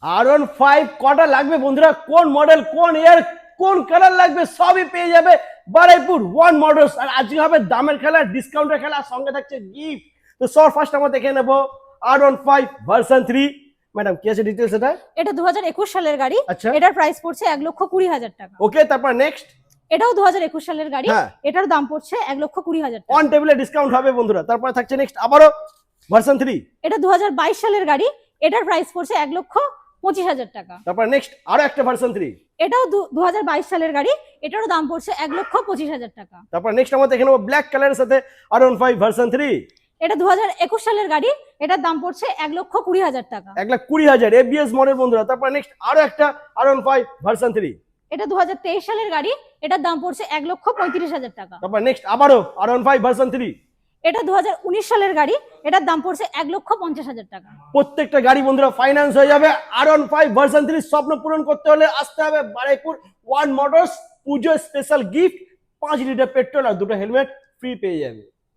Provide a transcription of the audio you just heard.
R15 কটা লাগবে বন্ধুরা, কোন মডেল, কোন ইয়ার, কোন কালার লাগবে সবই পেয়ে যাবে বারুইপুর ওয়ান মোটরস। আর আজকে হবে দামের খেলা, ডিসকাউন্টের খেলা, সঙ্গে থাকছে গিফট। তো সব ফার্স্ট আমরা দেখে নেব R15 ভার্সন 3। ম্যাডাম কি আছে ডিটেইলস এটা? এটা 2021 সালের গাড়ি। আচ্ছা, এটার প্রাইস পড়ছে 1,20,000 টাকা। ওকে, তারপর নেক্সট। এটাও 2021 সালের গাড়ি। হ্যাঁ, এটার দাম পড়ছে 1,20,000 টাকা। অন টেবিলে ডিসকাউন্ট হবে বন্ধুরা। তারপর থাকছে নেক্সট আবারও ভার্সন 3। এটা 2022 সালের গাড়ি। এটার প্রাইস পড়ছে 1,25,000 টাকা। তারপর নেক্সট আরো একটা ভার্সন 3। এটাও 2022 সালের গাড়ি। এটারও দাম পড়ছে 1,25,000 টাকা। তারপর নেক্সট আমরা দেখে নেব ব্ল্যাক কালারের সাথে R15 ভার্সন 3। এটা 2021 সালের গাড়ি। এটার দাম পড়ছে 1,20,000 টাকা। 1,20,000 ABS মডেল বন্ধুরা। তারপর নেক্সট আরো একটা R15 ভার্সন 3। এটা 2023 সালের গাড়ি। এটার দাম পড়ছে 1,35,000 টাকা। তারপর নেক্সট আবারও R15 ভার্সন 3। এটা 2019 সালের গাড়ি। এটার দাম পড়ছে 1,50,000 টাকা। প্রত্যেকটা গাড়ি বন্ধুরা ফাইন্যান্স হয়ে যাবে। R15 ভার্সন 3 স্বপ্ন পূরণ করতে হলে আসতে হবে বারুইপুর ওয়ান মোটরস। পুজো স্পেশাল গিফট 5 লিটার পেট্রোল আর 2টো হেলমেট ফ্রি পেয়ে যাবে।